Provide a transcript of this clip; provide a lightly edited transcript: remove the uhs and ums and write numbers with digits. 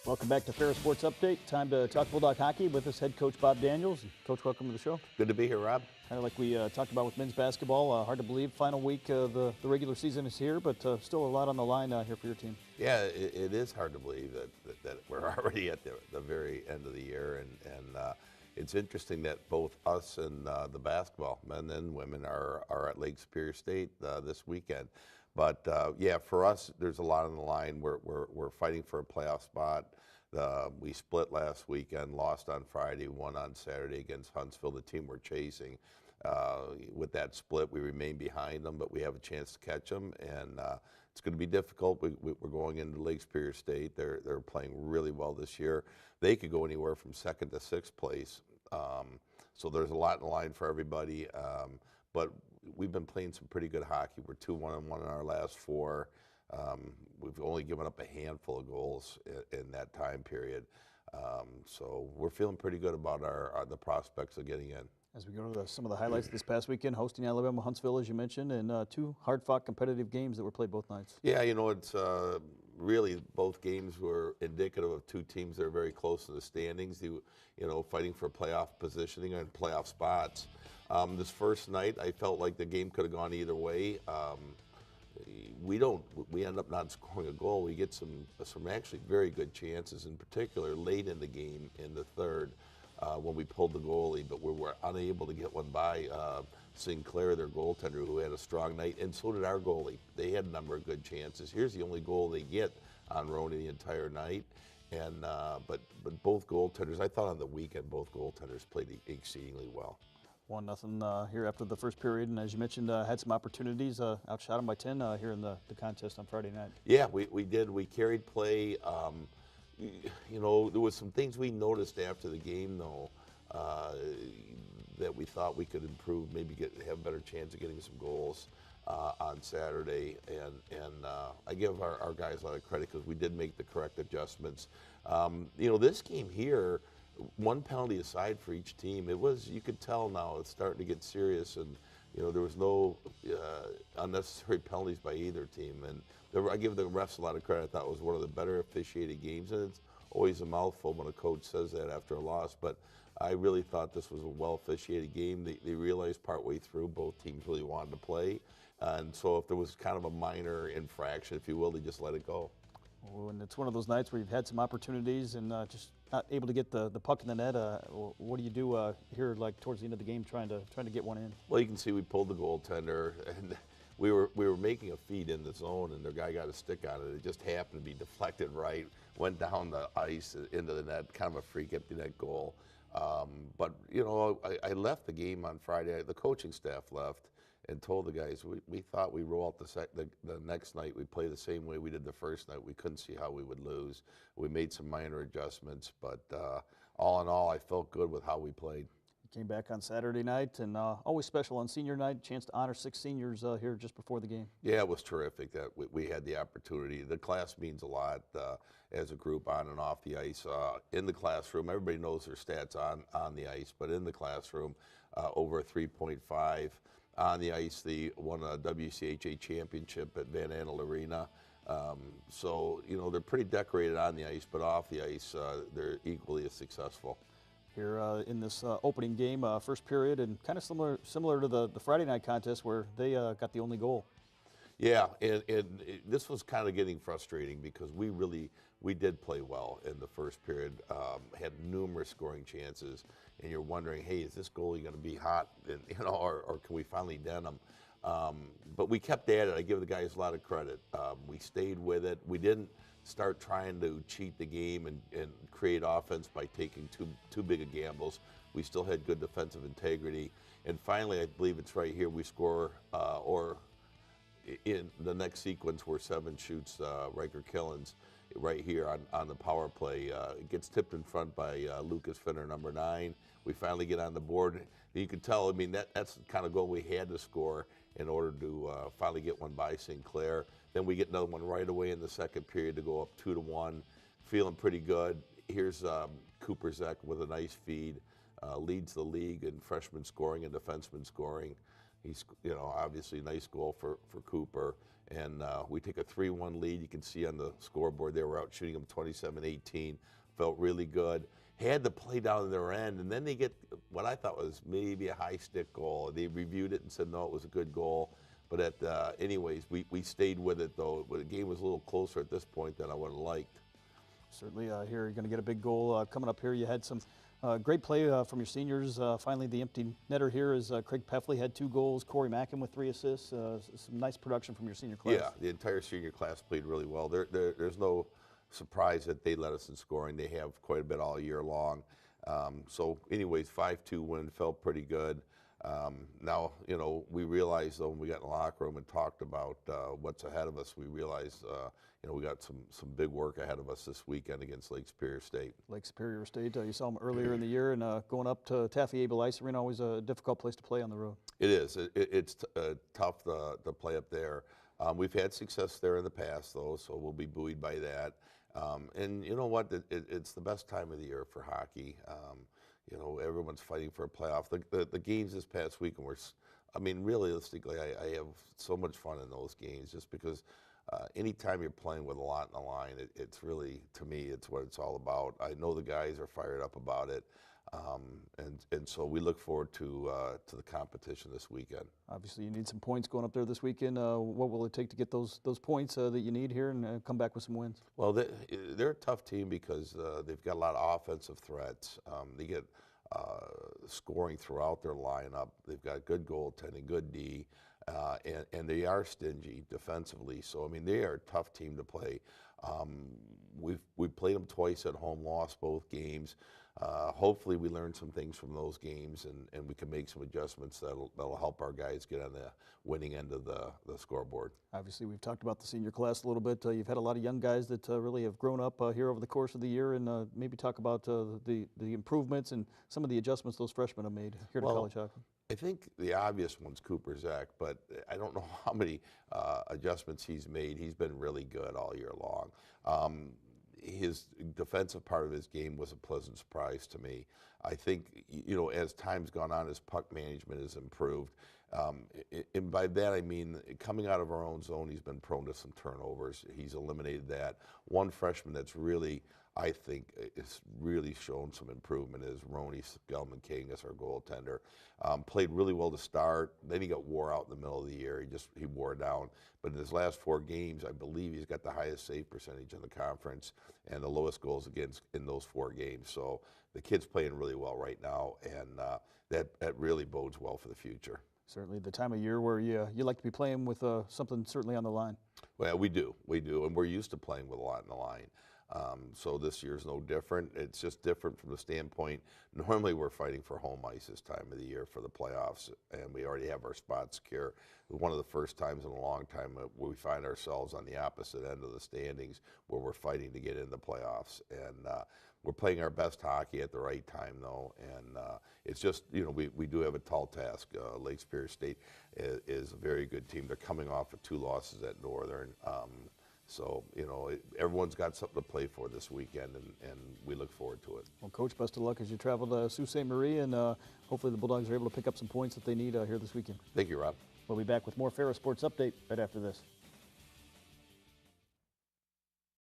Welcome back to Ferris Sports Update. Time to talk Bulldog Hockey. With us, head coach Bob Daniels. Coach, welcome to the show. Good to be here, Rob. Kind of like we talked about with men's basketball. Hard to believe, final week of the regular season is here, but still a lot on the line here for your team. Yeah, it is hard to believe that we're already at the very end of the year, and it's interesting that both us and the basketball, men and women, are at Lake Superior State this weekend. But yeah, for us, there's a lot on the line. We're fighting for a playoff spot. We split last weekend, lost on Friday, won on Saturday against Huntsville, the team we're chasing. With that split, we remain behind them, but we have a chance to catch them, and it's going to be difficult. We're going into Lake Superior State. They're playing really well this year. They could go anywhere from second to sixth place. So there's a lot in the line for everybody. But we've been playing some pretty good hockey. We're 2-1-1 in our last four. We've only given up a handful of goals in that time period. So we're feeling pretty good about the prospects of getting in. As we go to some of the highlights this past weekend, hosting Alabama, Huntsville, as you mentioned, and two hard-fought competitive games that were played both nights. Yeah, you know, it's really both games were indicative of two teams that are very close in the standings, fighting for playoff positioning and playoff spots. This first night, I felt like the game could have gone either way. We end up not scoring a goal. We get some actually very good chances, in particular late in the game in the third when we pulled the goalie, but we were unable to get one by Sinclair, their goaltender, who had a strong night, and so did our goalie. They had a number of good chances. Here's the only goal they get on Roney the entire night. And but both goaltenders, I thought on the weekend, both goaltenders played exceedingly well. 1-0 here after the first period, and as you mentioned, had some opportunities, outshot them by 10 here in the contest on Friday night. Yeah, we did. We carried play. You know, there was some things we noticed after the game, though, that we thought we could improve, maybe have a better chance of getting some goals on Saturday. And I give our guys a lot of credit because we did make the correct adjustments. You know, this game here, one penalty aside for each team, you could tell now it's starting to get serious, and you know there was no unnecessary penalties by either team. And I give the refs a lot of credit. I thought it was one of the better officiated games, and it's always a mouthful when a coach says that after a loss. But I really thought this was a well officiated game. They realized partway through both teams really wanted to play, and so if there was kind of a minor infraction, if you will, they just let it go. Oh, and it's one of those nights where you've had some opportunities and just not able to get the puck in the net. What do you do here, like towards the end of the game, trying to get one in? Well, you can see we pulled the goaltender, and we were making a feed in the zone, and the guy got a stick on it. It just happened to be deflected right, went down the ice into the net, kind of a freak empty net goal. But you know, I left the game on Friday. The coaching staff left and told the guys we thought we roll out the next night. We play the same way we did the first night. We couldn't see how we would lose. We made some minor adjustments, but all in all, I felt good with how we played. You came back on Saturday night, and always special on senior night, chance to honor 6 seniors here just before the game. Yeah, it was terrific that we had the opportunity. The class means a lot as a group on and off the ice. In the classroom, everybody knows their stats on the ice, but in the classroom, over a 3.5. On the ice, they won a WCHA championship at Van Andel Arena. So, you know, they're pretty decorated on the ice, but off the ice, they're equally as successful. Here in this opening game, first period, and kind of similar to the Friday night contest where they got the only goal. Yeah, and this was kind of getting frustrating because we did play well in the first period, had numerous scoring chances, and you're wondering, hey, is this goalie going to be hot, and, you know, or can we finally dent him? But we kept at it. I give the guys a lot of credit. We stayed with it. We didn't start trying to cheat the game and create offense by taking too big of gambles. We still had good defensive integrity, and finally, I believe it's right here, we score or in the next sequence where 7 shoots Riker Killens right here on the power play. It gets tipped in front by Lucas Finner, number 9. We finally get on the board. And you can tell, I mean, that's the kind of goal we had to score in order to finally get one by Sinclair. Then we get another one right away in the second period to go up 2-1. Feeling pretty good. Here's Cooper Zek with a nice feed. Leads the league in freshman scoring and defenseman scoring. He's, obviously nice goal for Cooper. And we take a 3-1 lead. You can see on the scoreboard there, we're out shooting them 27-18. Felt really good. Had to play down their end, and then they get what I thought was maybe a high stick goal. They reviewed it and said, no, it was a good goal. But anyways, we stayed with it, though. The game was a little closer at this point than I would have liked. Certainly here you're going to get a big goal coming up here. You had some great play from your seniors. Finally, the empty netter here is Craig Peffley had 2 goals. Corey Mackin with 3 assists. Some nice production from your senior class. Yeah, the entire senior class played really well. There's no surprise that they led us in scoring. They have quite a bit all year long. So anyways, 5-2 win, felt pretty good. Now, we realized, though, when we got in the locker room and talked about what's ahead of us, we realized, we got some big work ahead of us this weekend against Lake Superior State. Lake Superior State, you saw them earlier in the year, and going up to Taffy Abel Ice Arena, always a difficult place to play on the road. It is. It's tough to play up there. We've had success there in the past, though, so we'll be buoyed by that. And you know what? It's the best time of the year for hockey. Everyone's fighting for a playoff. The games this past weekend were, realistically, I have so much fun in those games just because anytime you're playing with a lot on the line, it's really, to me, it's what it's all about. I know the guys are fired up about it. And so we look forward to the competition this weekend. Obviously, you need some points going up there this weekend. What will it take to get those points that you need here and come back with some wins? Well, they're a tough team because they've got a lot of offensive threats. They get scoring throughout their lineup. They've got good goaltending, good D, and they are stingy defensively. So, they are a tough team to play. We've played them twice at home, lost both games. Hopefully we learn some things from those games and we can make some adjustments that'll help our guys get on the winning end of the scoreboard. Obviously, we've talked about the senior class a little bit. You've had a lot of young guys that really have grown up here over the course of the year, and maybe talk about the improvements and some of the adjustments those freshmen have made here to college hockey. I think the obvious one's Cooper Zach, but I don't know how many adjustments he's made. He's been really good all year long. His defensive part of his game was a pleasant surprise to me. I think, as time's gone on, his puck management has improved. And by that I mean, coming out of our own zone, he's been prone to some turnovers. He's eliminated that. One freshman that's really, I think, has really shown some improvement is Ronnie Gelman King as our goaltender. Played really well to start. Then he got wore out in the middle of the year. He wore down. But in his last 4 games, I believe he's got the highest save percentage in the conference and the lowest goals against in those 4 games. So the kid's playing really well right now, and that really bodes well for the future. Certainly the time of year where you like to be playing with something certainly on the line. Well, we do, and we're used to playing with a lot on the line. So this year's no different. It's just different from the standpoint, normally we're fighting for home ice this time of the year for the playoffs, and we already have our spot secure. One of the first times in a long time where we find ourselves on the opposite end of the standings where we're fighting to get in the playoffs. And we're playing our best hockey at the right time, though, and it's just, we do have a tall task. Lake Superior State is a very good team. They're coming off of 2 losses at Northern. So, everyone's got something to play for this weekend, and we look forward to it. Well, Coach, best of luck as you travel to Sault Ste. Marie, and hopefully the Bulldogs are able to pick up some points that they need here this weekend. Thank you, Rob. We'll be back with more Ferris Sports Update right after this.